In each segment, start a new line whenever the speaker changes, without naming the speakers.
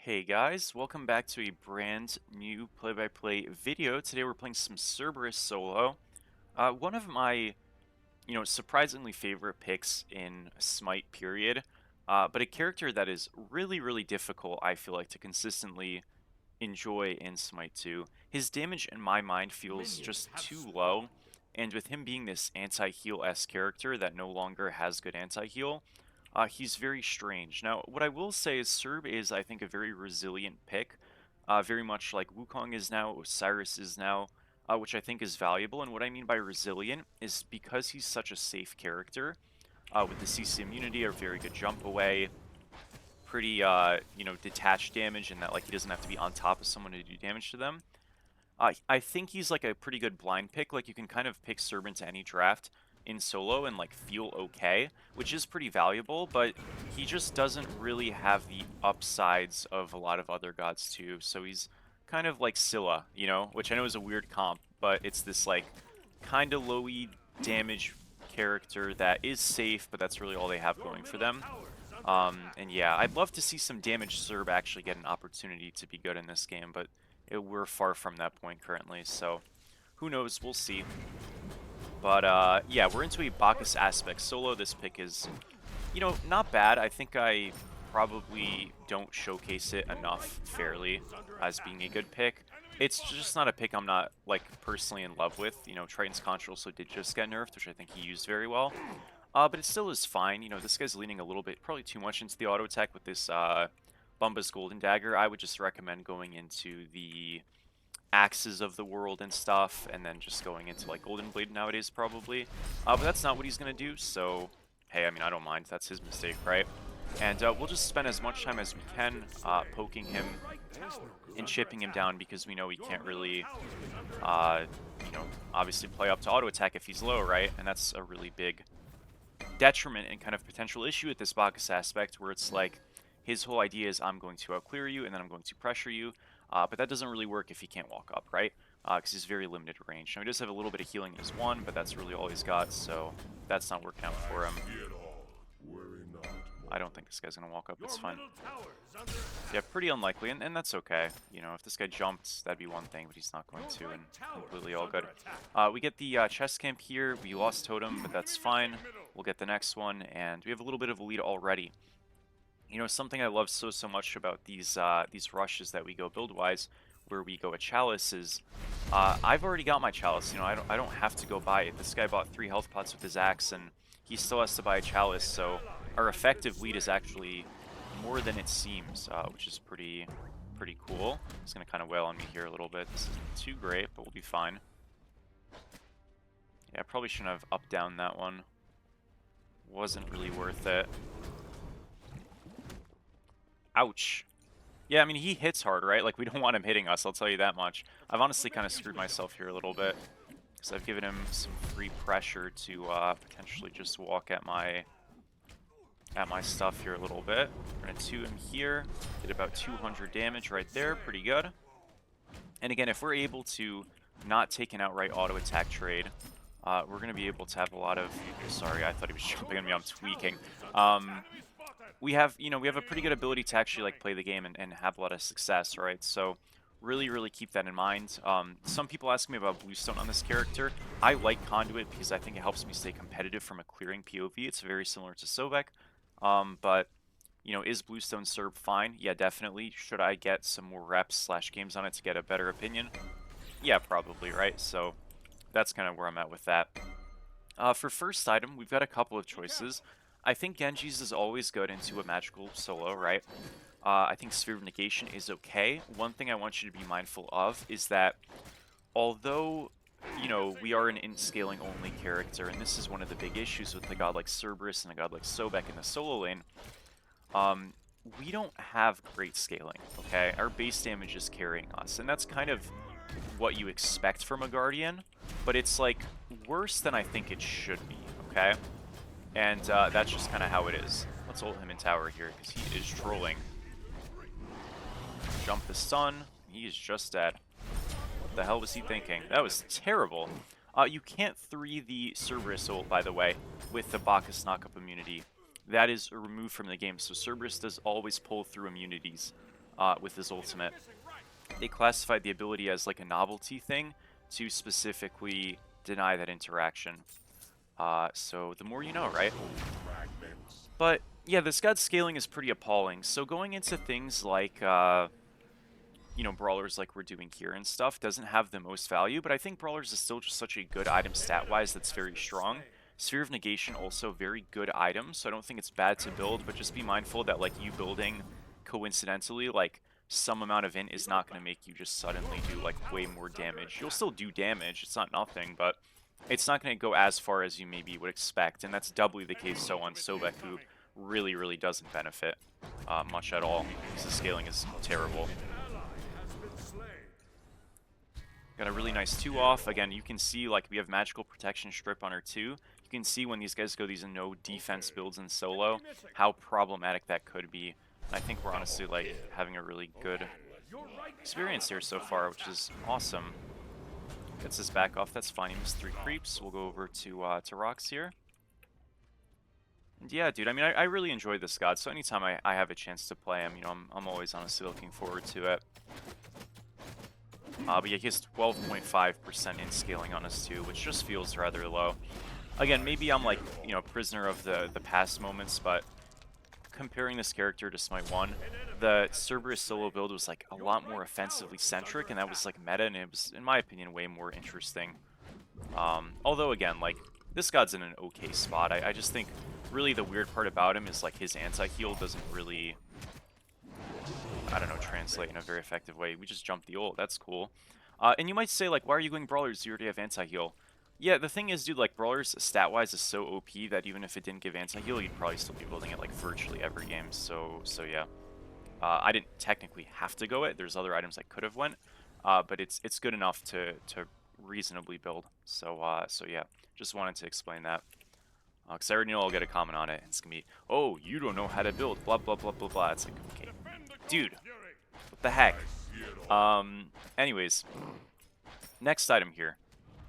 Hey guys, welcome back to a brand new play-by-play video. Today we're playing some Cerberus solo. One of my, surprisingly favorite picks in Smite period, but a character that is really difficult, I feel like, to consistently enjoy in Smite 2. His damage in my mind feels just too low, and with him being this anti-heal-esque character that no longer has good anti-heal, he's very strange. Now, what I will say is Cerb is, I think, a very resilient pick, very much like Wukong is now, Osiris is now, which I think is valuable. And what I mean by resilient is because he's such a safe character, with the CC immunity, a very good jump away, pretty, detached damage, and that, like, he doesn't have to be on top of someone to do damage to them. I think he's like a pretty good blind pick. Like, you can kind of pick Cerb into any draft in solo and like feel okay, which is pretty valuable, but he just doesn't really have the upsides of a lot of other gods too. So he's kind of like Scylla, which I know is a weird comp, but it's this like kind of lowy damage character that is safe, but that's really all they have going for them. And yeah, I'd love to see some damage Cerb actually get an opportunity to be good in this game, but we're far from that point currently, so who knows, we'll see. But yeah, we're into a Bacchus aspect solo. This pick is, not bad. I think I probably don't showcase it enough fairly as being a good pick. It's just not a pick I'm not, like, personally in love with. Triton's Contra also did just get nerfed, which I think he used very well. But it still is fine. This guy's leaning a little bit, probably too much into the auto attack with this Bumba's Golden Dagger. I would just recommend going into the axes of the world and stuff, and then just going into like Golden Blade nowadays probably. But that's not what he's gonna do, so hey, I mean, I don't mind. That's his mistake, right? And we'll just spend as much time as we can poking him and chipping him down, because we know he can't really, obviously play up to auto attack if he's low, right? And that's a really big detriment and kind of potential issue with this Bacchus aspect, where it's like his whole idea is I'm going to outclear you and then I'm going to pressure you, but that doesn't really work if he can't walk up, right? Because he's very limited range. Now he does have a little bit of healing in his one, but that's really all he's got, so that's not working out for him. I don't think this guy's going to walk up, it's fine. Yeah, pretty unlikely, and that's okay. If this guy jumped, that'd be one thing, but he's not going to, and completely all good. We get the chest camp here. We lost Totem, but that's fine. We'll get the next one, and we have a little bit of a lead already. Something I love so much about these rushes that we go build-wise, where we go a Chalice, is I've already got my Chalice. I don't have to go buy it. This guy bought 3 health pots with his axe, and he still has to buy a Chalice, so our effective lead is actually more than it seems, which is pretty cool. He's going to kind of wail on me here a little bit. This isn't too great, but we'll be fine. Yeah, I probably shouldn't have up-down that one. Wasn't really worth it. Ouch. Yeah, I mean, he hits hard, right? Like, we don't want him hitting us, I'll tell you that much. I've honestly kind of screwed myself here a little bit, because I've given him some free pressure to potentially just walk at my stuff here a little bit. We're going to 2 him here. Did about 200 damage right there. Pretty good. And again, if we're able to not take an outright auto attack trade, we're going to be able to have a lot of... Sorry, I thought he was jumping on me. I'm tweaking. We have a pretty good ability to actually like play the game and have a lot of success, right? So really keep that in mind. Some people ask me about Bluestone on this character. I like Conduit because I think it helps me stay competitive from a clearing POV. It's very similar to Sobek. But, is Bluestone Cerb fine? Yeah, definitely. Should I get some more reps / games on it to get a better opinion? Yeah, probably, right? So that's kind of where I'm at with that. For first item, we've got a couple of choices. I think Genji's is always good into a magical solo, right? I think Sphere of Negation is okay. One thing I want you to be mindful of is that although, we are an in-scaling only character, and this is one of the big issues with a god like Cerberus and a god like Sobek in the solo lane, we don't have great scaling, okay? Our base damage is carrying us, and that's kind of what you expect from a Guardian, but it's, like, worse than I think it should be, okay? And that's just kind of how it is. Let's ult him in tower here, because he is trolling. Jump the stun. He is just dead. What the hell was he thinking? That was terrible. You can't 3 the Cerberus ult, by the way, with the Bacchus knockup immunity. That is removed from the game, so Cerberus does always pull through immunities. with his ultimate. They classified the ability as like a novelty thing to specifically deny that interaction. So the more you know, right? But yeah, this god's scaling is pretty appalling. So going into things like, you know, brawlers like we're doing here and stuff doesn't have the most value, but I think brawlers is still just such a good item stat-wise that's very strong. Sphere of Negation also very good item, so I don't think it's bad to build, but just be mindful that like you building coincidentally like some amount of int is not going to make you just suddenly do like way more damage. You'll still do damage, it's not nothing, but it's not going to go as far as you maybe would expect, and that's doubly the case so on Sobek, who really doesn't benefit much at all, because the scaling is terrible. Got a really nice 2 off. Again, you can see like we have magical protection strip on our 2. You can see when these guys go these no defense builds in solo, how problematic that could be. And I think we're honestly like having a really good experience here so far, which is awesome. Gets this back off, that's fine. He missed 3 creeps. We'll go over to rocks here. And yeah, dude, I mean, I really enjoy this god, so anytime I have a chance to play him, you know, I'm always honestly looking forward to it. But yeah, he has 12.5% in scaling on us too, which just feels rather low. Again, maybe I'm like, you know, prisoner of the past moments, but comparing this character to Smite 1, the Cerberus solo build was like a lot more offensively centric, and that was like meta, and it was, in my opinion, way more interesting. Although again, like, this god's in an okay spot. I just think really the weird part about him is like his anti-heal doesn't really, I don't know, translate in a very effective way. We just jumped the ult, that's cool. And you might say, like, why are you going brawlers? You already have anti-heal. Yeah, the thing is, dude, like, brawlers stat-wise is so OP that even if it didn't give anti-heal, you'd probably still be building it, like, virtually every game. So yeah. I didn't technically have to go it. There's other items I could have went. But it's good enough to reasonably build. So yeah, just wanted to explain that. Because I already know I'll get a comment on it. It's going to be, oh, you don't know how to build, blah, blah, blah, blah, blah. It's like, okay, dude, what the heck? Anyways, next item here.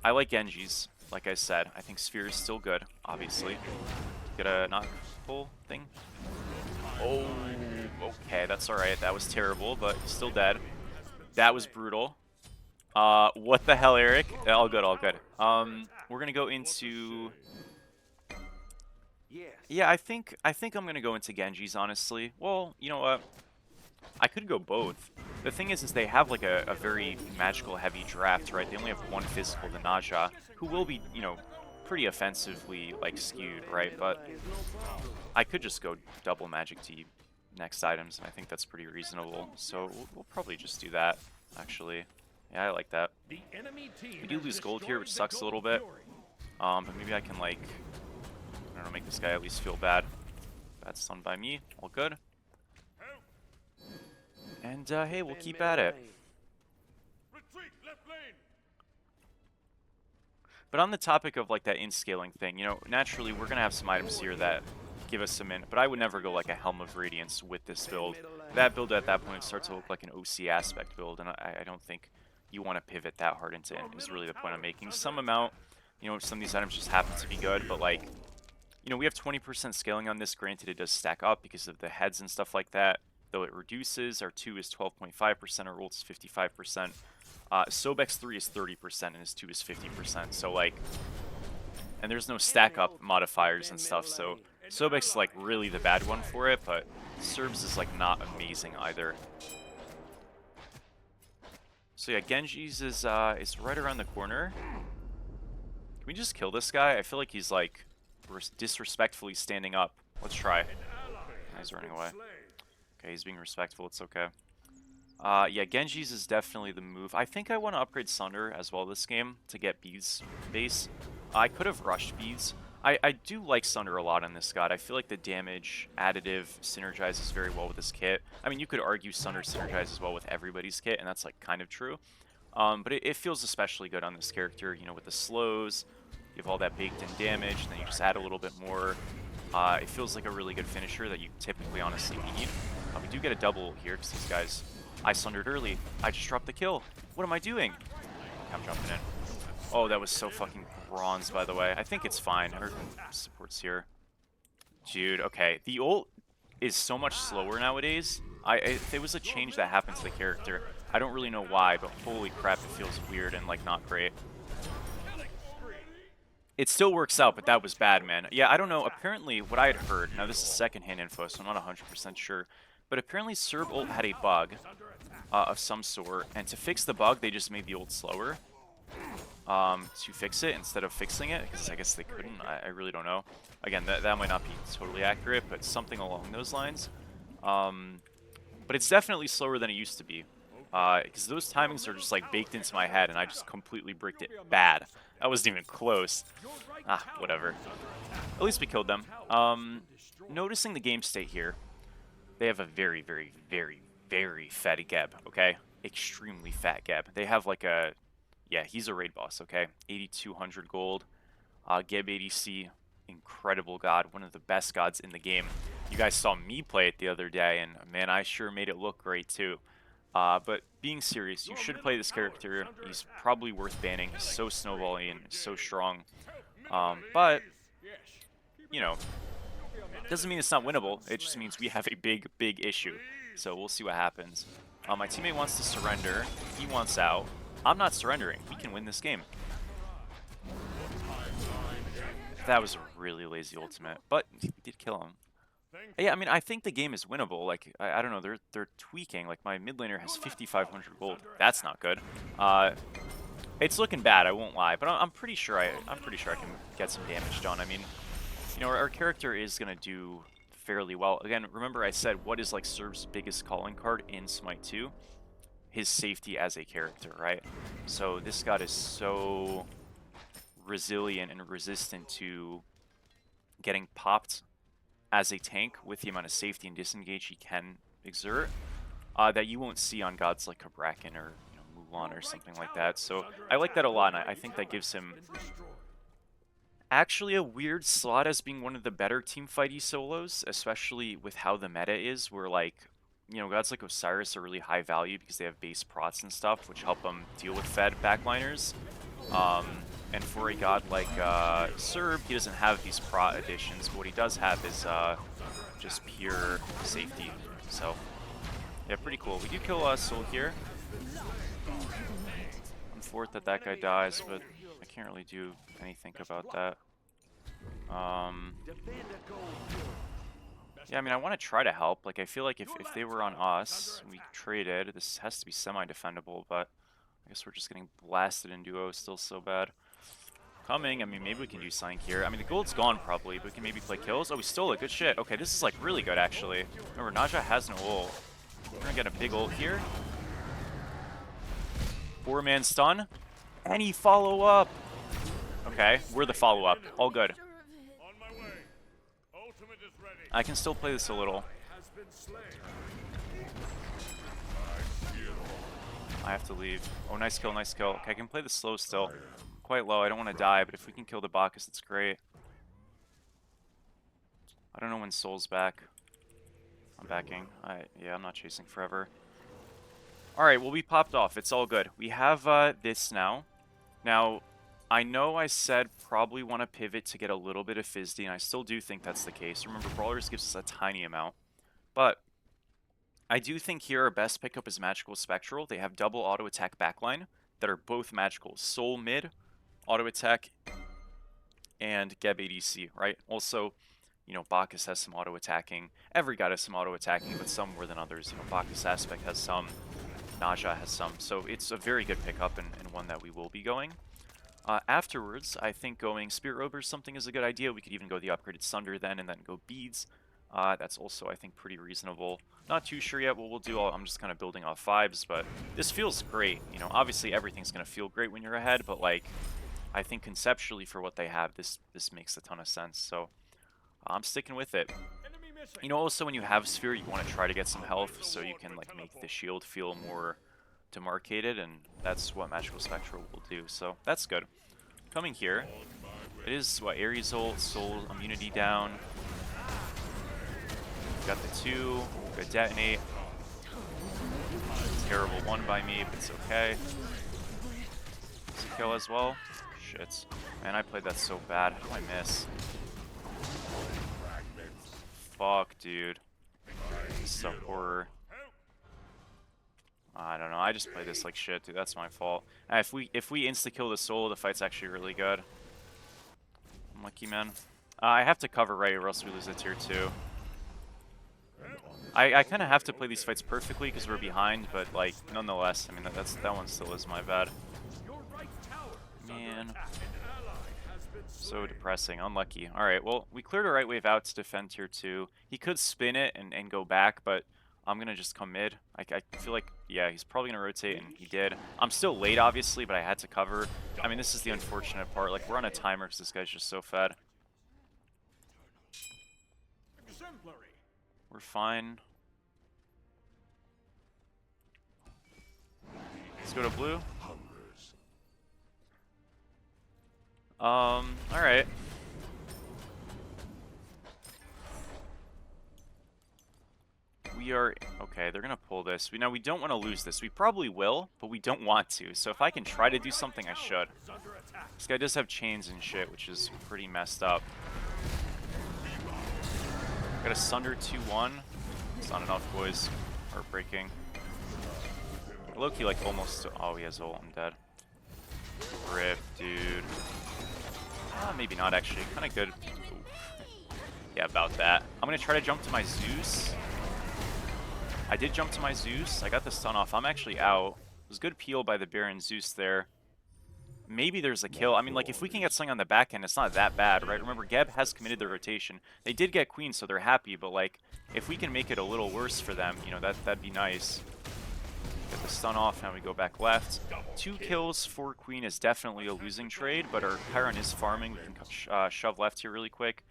I like Genji's, like I said. I think Sphere is still good, obviously. Get a knock pull thing. Oh, okay, that's alright. That was terrible, but he's still dead. That was brutal. What the hell, Eric? All good, all good. We're gonna go into... Yeah, I think I'm gonna go into Genji's, honestly. Well, you know what? I could go both. The thing is they have like a very magical heavy draft, right? They only have 1 physical, the Naja, who will be, you know, pretty offensively like skewed, right? But I could just go double magic T next items, and I think that's pretty reasonable. So we'll probably just do that, actually. Yeah, I like that. We do lose gold here, which sucks a little bit. But maybe I can like, I don't know, make this guy at least feel bad. Bad stun by me, all good. And hey, we'll keep at it. But on the topic of like that in scaling thing, you know, naturally we're gonna have some items here that give us some in, but I would never go like a Helm of Radiance with this build. That build at that point starts to look like an OC aspect build, and I don't think you want to pivot that hard into it, is really the point I'm making. Some amount, you know, some of these items just happen to be good, but like, you know, we have 20% scaling on this. Granted, it does stack up because of the heads and stuff like that, though it reduces. Our 2 is 12.5%, our ult is 55%. Sobek's 3 is 30%, and his 2 is 50%. So, like, and there's no stack up modifiers and stuff, so Sobek's, like, really the bad one for it, but Cerb's is, like, not amazing either. So, yeah, Genji's is right around the corner. Can we just kill this guy? I feel like he's, like, disrespectfully standing up. Let's try. He's running away. Okay, he's being respectful. It's okay. Yeah, Genji's is definitely the move. I think I want to upgrade Sunder as well this game to get Beads base. I could have rushed Beads. I do like Sunder a lot on this god. I feel like the damage additive synergizes very well with this kit. I mean, you could argue Sunder synergizes well with everybody's kit, and that's like kind of true. But it feels especially good on this character, you know, with the slows. You have all that baked in damage, and then you just add a little bit more. It feels like a really good finisher that you typically honestly need. We do get a double here because these guys... I sundered early. I just dropped the kill. What am I doing? I'm jumping in. Oh, that was so fucking bronze, by the way. I think it's fine. Her support's here. Dude, okay. The ult is so much slower nowadays. If it was a change that happened to the character, I don't really know why, but holy crap, it feels weird and like not great. It still works out, but that was bad, man. Yeah, I don't know. Apparently, what I had heard, now this is secondhand info, so I'm not 100% sure, but apparently Cerb ult had a bug of some sort, and to fix the bug, they just made the ult slower to fix it instead of fixing it, because I guess they couldn't. I really don't know. Again, that might not be totally accurate, but something along those lines. But it's definitely slower than it used to be, because those timings are just like baked into my head, and I just completely bricked it bad. That wasn't even close. Ah, whatever. At least we killed them. Noticing the game state here, they have a very, very, very, very fat Geb, okay? Extremely fat Geb. They have like a... Yeah, he's a raid boss, okay? 8,200 gold. Geb ADC, incredible god. One of the best gods in the game. You guys saw me play it the other day, and man, I sure made it look great too. But being serious, you should play this character. He's probably worth banning. He's so snowbally and so strong. But, you know, doesn't mean it's not winnable. It just means we have a big, big issue. So we'll see what happens. My teammate wants to surrender. He wants out. I'm not surrendering. We can win this game. That was a really lazy ultimate, but we did kill him. Yeah, I mean, I think the game is winnable. Like, I don't know, they're tweaking. Like, my mid laner has 5,500 gold. That's not good. It's looking bad, I won't lie, but I'm pretty sure I can get some damage done. I mean, you know, our character is gonna do fairly well. Again, remember I said what is like Cerb's biggest calling card in Smite 2? His safety as a character, right? So this god is so resilient and resistant to getting popped as a tank with the amount of safety and disengage he can exert that you won't see on gods like Kabrakan or Mulan or something like that. So I like that a lot, and I think that gives him actually a weird slot as being one of the better teamfighty solos, especially with how the meta is, where like, you know, gods like Osiris are really high value because they have base prots and stuff, which help them deal with fed backliners. And for a god like Cerb, he doesn't have these prot additions, but what he does have is just pure safety. So, yeah, pretty cool. We do kill Soul here. Unfortunate that guy dies, but I can't really do anything about that. Yeah, I mean, I want to try to help. Like, I feel like if they were on us, we traded, this has to be semi-defendable, but I guess we're just getting blasted in duo, still so bad. Coming, I mean, maybe we can do something here. I mean, the gold's gone probably, but we can maybe play kills. Oh, we stole it, good shit. Okay, this is like really good, actually. Remember, Naja has no ult. We're gonna get a big ult here. 4-man stun. Any follow-up. Okay, we're the follow-up. All good. I can still play this a little. I have to leave. Oh, nice kill, nice kill. Okay, I can play this slow still. Quite low, I don't want to die, but if we can kill the Bacchus, it's great. I don't know when Soul's back. I'm backing. Yeah, I'm not chasing forever. Alright, well, we popped off. It's all good. We have this now. Now, I know I said probably want to pivot to get a little bit of Fizzdy, and I still do think that's the case. Remember, Brawlers gives us a tiny amount. But I do think here our best pickup is Magical Spectral. They have double auto attack backline that are both magical. Soul mid, auto attack, and Geb ADC, right? Also, you know, Bacchus has some auto attacking. Every god has some auto attacking, but some more than others. You know, Bacchus Aspect has some, Naja has some. So it's a very good pickup and one that we will be going. Afterwards, I think going Spirit Robe or something is a good idea. We could even go the upgraded Sunder then and then go Beads. That's also, I think, pretty reasonable. Not too sure yet what we'll do. I'm just kind of building off vibes, but this feels great. You know, obviously everything's going to feel great when you're ahead, but like, I think conceptually for what they have, this makes a ton of sense. So I'm sticking with it. You know, also when you have Sphere, you want to try to get some health so you can like make the shield feel more demarcated, and that's what Magical Spectral will do. So that's good. Coming here, it is what Ares ult, Soul immunity down. Got the 2, good detonate. Terrible one by me, but it's okay. It's a kill as well. Shit. Man, I played that so bad. How do I miss? Fuck, dude. This is a horror. I don't know. I just play this like shit, dude. That's my fault. If we insta kill the solo, the fight's actually really good. Unlucky, man. I have to cover right, or else we lose the tier 2. I kind of have to play these fights perfectly because we're behind, but like nonetheless, I mean that one still is my bad. Man, so depressing. Unlucky. All right, well we cleared our right wave out to defend tier 2. He could spin it and go back, but I'm gonna just come mid. I feel like, yeah, he's probably gonna rotate, and he did. I'm still late, obviously, but I had to cover. I mean, this is the unfortunate part. Like, we're on a timer because this guy's just so fed. We're fine. Let's go to blue. Alright. We are... Okay, they're gonna pull this. Now, we don't want to lose this. We probably will, but we don't want to. So if I can try to do something, I should. This guy does have chains and shit, which is pretty messed up. Got a Sunder 2-1. It's not enough, boys. Heartbreaking. Loki, like, almost... Oh, he has ult. I'm dead. Rip, dude. Maybe not, actually. Kind of good. Oof. Yeah, about that. I'm going to try to jump to my Zeus. I did jump to my Zeus. I got the stun off. I'm actually out. It was good peel by the Baron Zeus there. Maybe there's a kill. I mean, like, if we can get something on the back end, it's not that bad, right? Remember, Geb has committed the rotation. They did get Queen, so they're happy, but, like, if we can make it a little worse for them, you know, that'd be nice. Get the stun off, now we go back left. 2 kills for Queen is definitely a losing trade, but our Chiron is farming. We can shove left here really quick.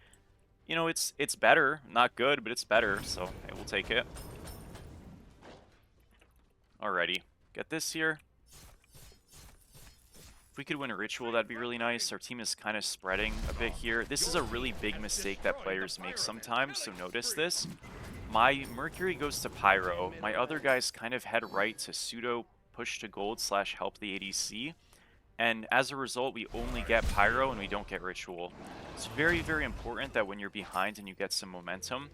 You know, it's better. Not good, but it's better, so hey, we'll take it. Alrighty. Get this here. If we could win a ritual, that'd be really nice. Our team is kind of spreading a bit here. This is a really big mistake that players make sometimes, so notice this. My Mercury goes to Pyro. My other guys kind of head right to pseudo push to gold / help the ADC. And as a result, we only get Pyro and we don't get Ritual. It's very, very important that when you're behind and you get some momentum,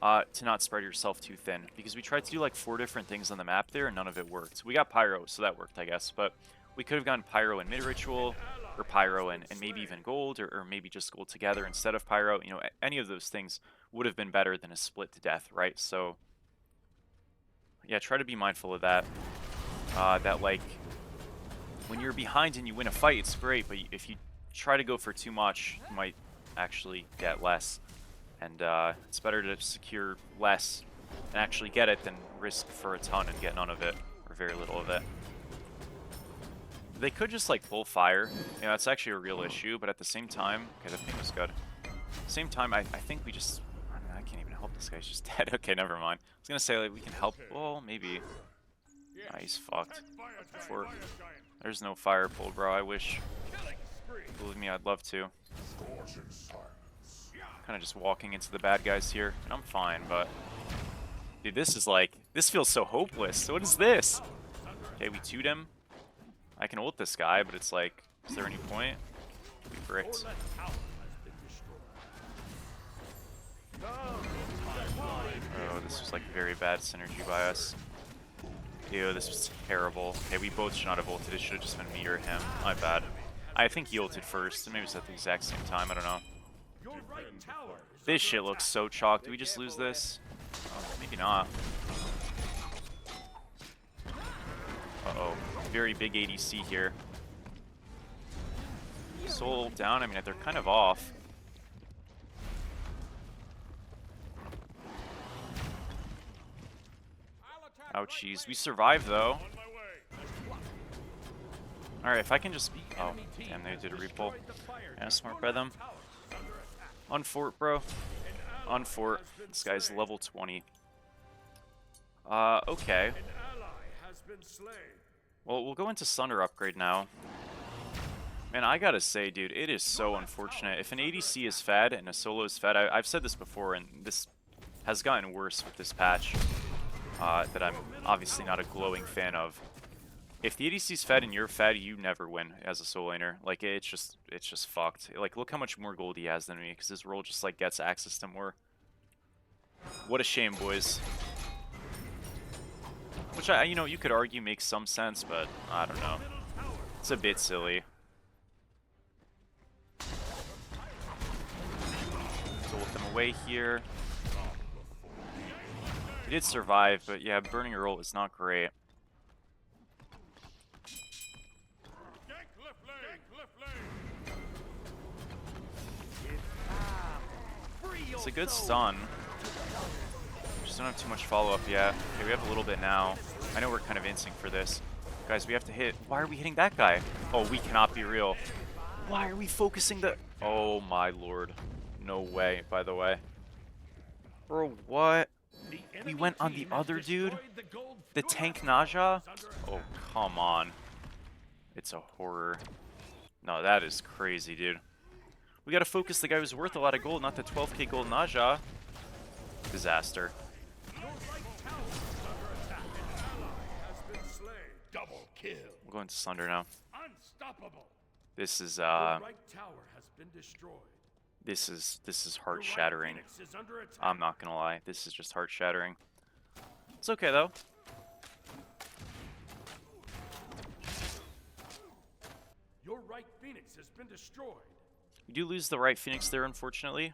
to not spread yourself too thin. Because we tried to do like 4 different things on the map there and none of it worked. We got Pyro, so that worked, I guess. But we could have gotten Pyro and mid-Ritual, or Pyro and maybe even gold, or maybe just gold together instead of Pyro. You know, any of those things would have been better than a split to death, right? So, yeah, try to be mindful of that. That, like, when you're behind and you win a fight, it's great, but if you try to go for too much, you might actually get less. And it's better to secure less and actually get it than risk for a ton and get none of it, or very little of it. They could just, like, pull fire. You know, that's actually a real issue, but at the same time... Okay, that thing was good. Same time, I think we just... I can't even help. This guy's just dead. Okay, never mind. I was gonna say, like, we can help. Well, maybe. Ah, he's fucked. There's no fire pulled, bro. I wish. Believe me, I'd love to. Kind of just walking into the bad guys here. And I'm fine, but... Dude, this is like... This feels so hopeless. What is this? Okay, we 2'd him. I can ult this guy, but it's like... Is there any point? We bricked. Oh, this was like very bad synergy by us. Ew, this was terrible. Okay, we both should not have ulted. It should have just been me or him. My bad. I think he ulted first. Maybe it was at the exact same time. I don't know. This shit looks so chalked. Do we just lose this? Oh, maybe not. Uh-oh. Very big ADC here. Soul down. I mean, they're kind of off. Ouchies. We survived, though. Alright, if I can just... Oh, damn, they did a repull. Yeah, smart by them. On fort, bro. On fort. This guy's level 20. Okay. Well, we'll go into Sunder upgrade now. Man, I gotta say, dude, it is so unfortunate. If an ADC is fed and a solo is fed, I've said this before, and this has gotten worse with this patch. That I'm obviously not a glowing fan of. If the ADC's fed and you're fed, you never win as a solo laner. Like, it's just fucked. Like, look how much more gold he has than me, because his role just, like, gets access to more. What a shame, boys. Which, you know, you could argue makes some sense, but I don't know. It's a bit silly. Jolt them away here. He did survive, but yeah, burning a roll is not great. It's a good stun. Just don't have too much follow-up yet. Okay, we have a little bit now. I know we're kind of in sync for this. Guys, we have to hit. Why are we hitting that guy? Oh, we cannot be real. Why are we focusing the... Oh my lord. No way, by the way. Bro, what? We went on the other dude? The tank Naja? Oh, come on. It's a horror. No, that is crazy, dude. We gotta focus the guy who's worth a lot of gold, not the 12k gold Naja. Disaster. We'll go into Sunder now. This is this is heart shattering. I'm not gonna lie, this is just heart shattering. It's okay though.
Your right Phoenix has been destroyed.
We do lose the right Phoenix there, unfortunately.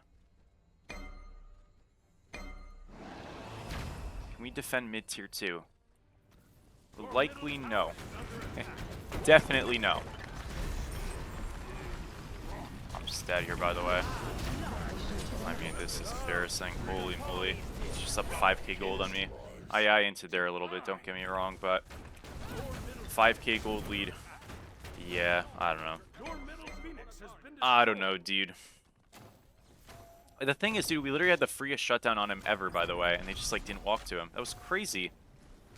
Can we defend mid tier 2? Likely no. Definitely no. I'm just dead here, by the way. I mean, this is embarrassing. Holy moly. It's just up 5k gold on me. I into there a little bit, don't get me wrong, but 5k gold lead. Yeah, I don't know. I don't know, dude. The thing is, dude, we literally had the freest shutdown on him ever, by the way, and they just, like, didn't walk to him. That was crazy.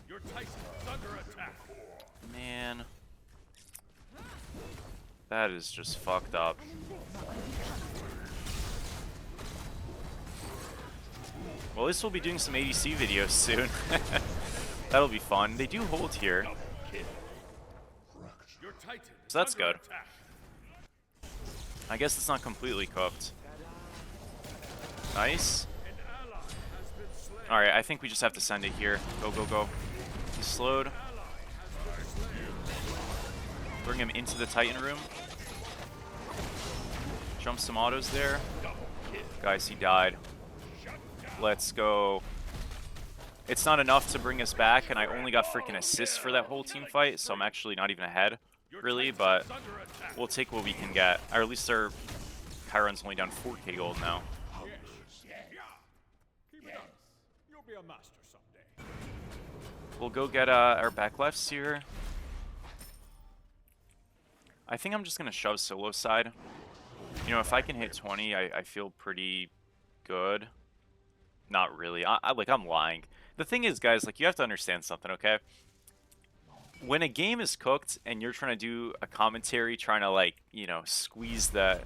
Your Titan is under attack.
Man. That is just fucked up. Well, this will be doing some ADC videos soon. That'll be fun. They do hold here. So that's good. I guess it's not completely cooked. Nice. Alright, I think we just have to send it here. Go, go, go. He's slowed. Bring him into the Titan room. Jump some autos there. Guys, he died. Let's go. It's not enough to bring us back, and I only got freaking assists for that whole team fight, so I'm actually not even ahead, really, but we'll take what we can get. Or at least our Chiron's only down 4k gold now. We'll go get our back lefts here. I think I'm just going to shove solo side. You know, if I can hit 20, I feel pretty good. Not really. I'm lying. The thing is, guys, like, you have to understand something, okay? When a game is cooked and you're trying to do a commentary, trying to, like, you know, squeeze the...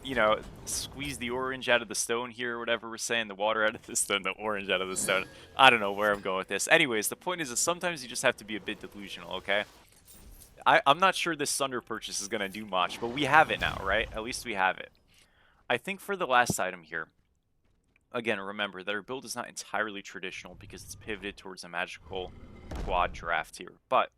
you know, squeeze the orange out of the stone here, or whatever we're saying, the water out of the stone, the orange out of the stone. I don't know where I'm going with this. Anyways, the point is that sometimes you just have to be a bit delusional, okay? I'm not sure this Sunder purchase is going to do much, but we have it now, right? At least we have it. I think for the last item here, again, remember that our build is not entirely traditional because it's pivoted towards a magical quad draft here. But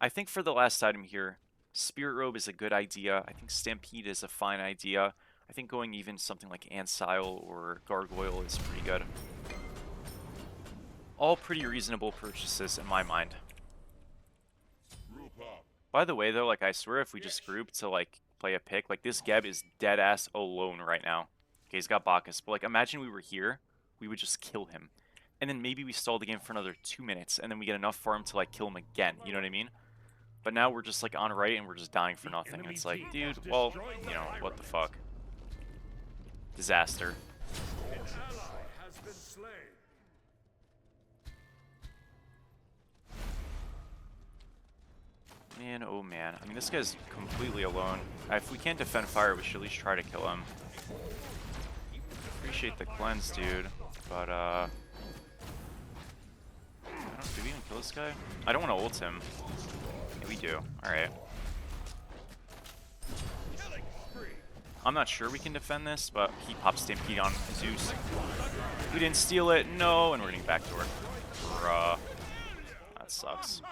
I think for the last item here, Spirit Robe is a good idea. I think Stampede is a fine idea. I think going even something like Ancile or Gargoyle is pretty good. All pretty reasonable purchases in my mind. By the way, though, like, I swear if we just group to, like, play a pick, like, this Geb is dead-ass alone right now. Okay, he's got Bacchus, but, like, imagine we were here, we would just kill him. And then maybe we stall the game for another 2 minutes, and then we get enough farm to, like, kill him again, you know what I mean? But now we're just, like, on right, and we're just dying for nothing. And it's like, dude, well, you know, what the fuck? Disaster. Man, oh man. I mean, this guy's completely alone. If we can't defend fire, we should at least try to kill him. Appreciate the cleanse, dude. But, did we even kill this guy? I don't want to ult him. Yeah, we do. Alright. I'm not sure we can defend this, but he pops Stampede on Zeus. We didn't steal it. No, and we're getting backdoor. Bruh. sucks.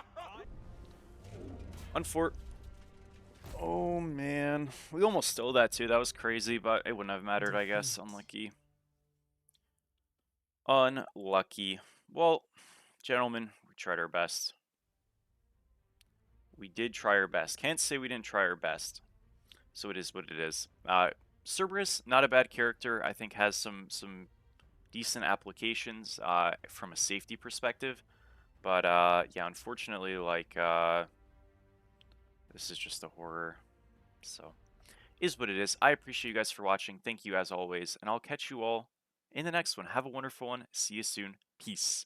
Unfort. Oh, man. We almost stole that, too. That was crazy, but it wouldn't have mattered, I guess. Unlucky. Unlucky. Well, gentlemen, we tried our best. We did try our best. Can't say we didn't try our best. So it is what it is. Cerberus, not a bad character. I think has some decent applications from a safety perspective. But yeah, unfortunately, like this is just a horror. So is what it is. I appreciate you guys for watching. Thank you as always, and I'll catch you all in the next one. Have a wonderful one. See you soon. Peace.